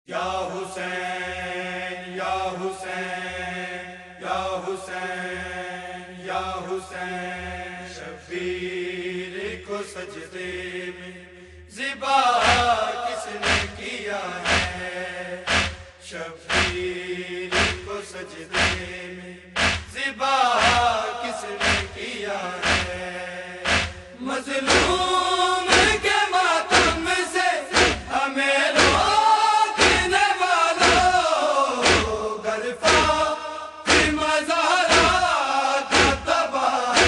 یا حسین یا حسین یا حسین یا حسین، شبیر کو سجدے میں ذبح کس نے کیا ہے؟ شبیر کو سجدے میں ذبح کس نے کیا ہے؟ مظلوم کے ماتم سے ہمیں روکنے والوں، گرفا کی مزارات تباہ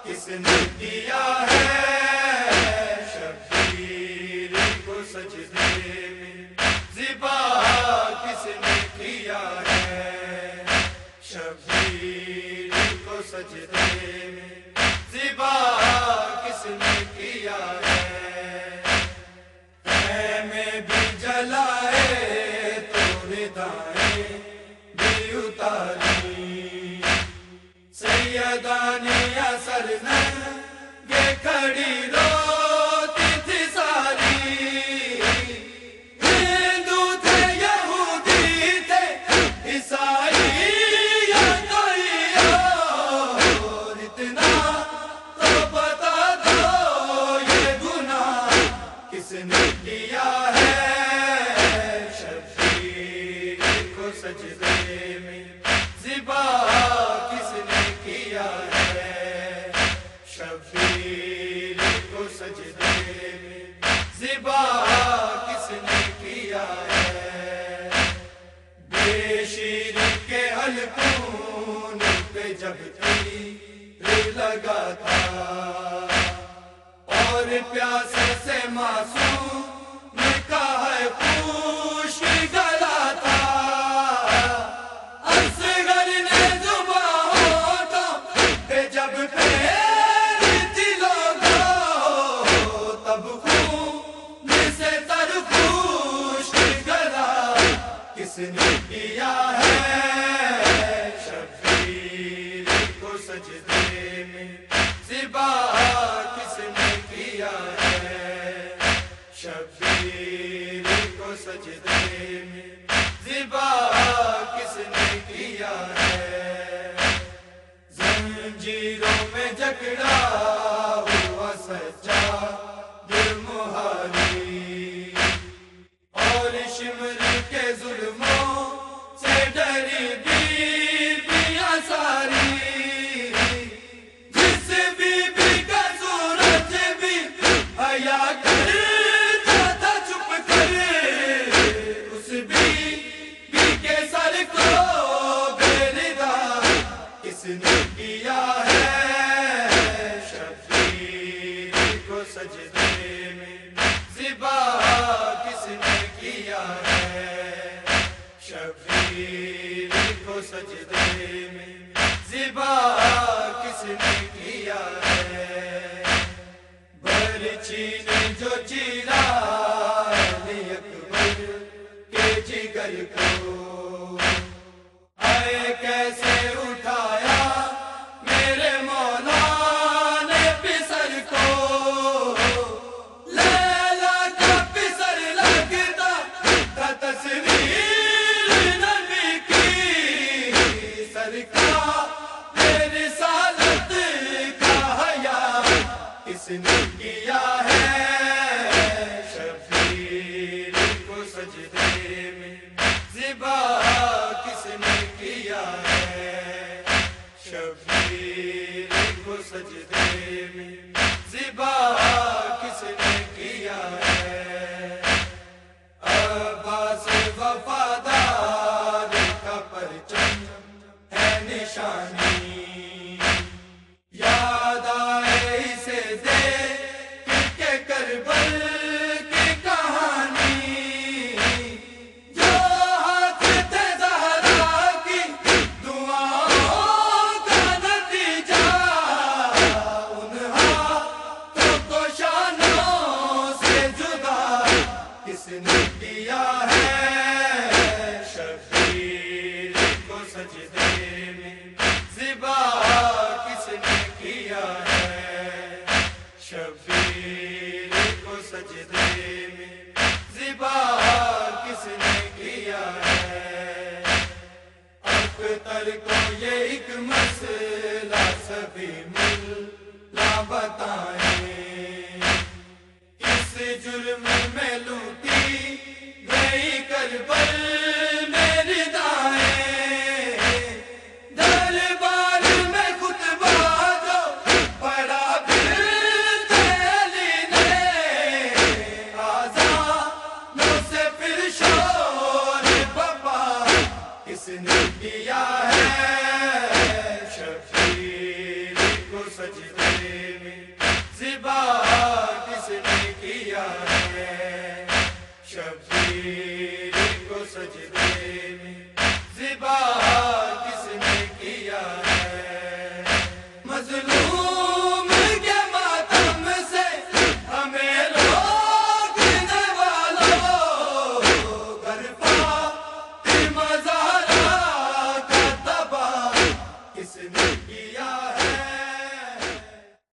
کس نے کیا ہے؟ شبیر کو سجدے میں ذبح کس نے کیا ہے؟ شبیر کو سجدے میں ذبح کس نے کیا ہے؟ خیمے بھی جلائے تو ردائیں بھی اتاری، سیدان اثر ننگے کھڑی روتی تھی ساری، ہندو تھے یہودی تھے عیسائی یا کوئی اور، اتنا تو بتا دو یہ گناہ کس نے کیا ہے؟ شبیر کو سجدے میں ذبح کس نے کیا ہے؟ شبیر کو سجدے میں ذبح کس نے کیا ہے؟ بے شیر کے حلقوں پہ جب تیر لگا تھا اور پیاس سے معصوم کا ہے پوش گلا تھا، اصغر نے زبان ہوٹوں پہ جب پھیری تھی لوگوں، تب خون سے تر پوش گلا کس نے کیا ہے؟ شبیر کو سجدے میں ذبح کس نے کیا ہے؟ شبیر کو سجدے میں ذبح کس نے کیا ہے؟ زنجیروں میں جکڑا ہوا سچا جرمہاری، اور شمر کے ظلموں سے ڈری بیویاں ساری، جس بیوی کا سورج بھی حیا کرتا تھا چھپ کر، اس بیوی کے سر کو بے ردا کس نے کیا ہے؟ شبیر کو سجدے میں ذبح کس نے کیا ہے؟ شبیر کو سجدے میں ذبح کس نے کیا ہے؟ برچھی نے جو چیرا علی اکبر کے جگر کو، آئے کیسے اٹھایا میرے مولا نے پسر کو، لیلا کا پسر لگتا تھا تصویر نبی کی، سرکار رسالت کا حیا کس نے کیا ہے؟ شبیر کو سجدے میں ذبح کس نے کیا ہے؟ شبیر کو سجدے میں ذبح کس نے کیا ہے؟ عباس وفادار کا پرچم ہے نشانی، یاد آئے اسے دیکھ کے کربل کی کہانی، جو ہاتھ تھے زہرا کی دعاؤں کا نتیجہ، ان ہاتھوں کو شانوں سے جدا کس نے کیا ہے؟ شبیر کو سجدے میں کیا ہے اختر کو یہ ایک مسئلہ سبھی ملا بتائیں کس جرم میں لوٹی گئی کربلا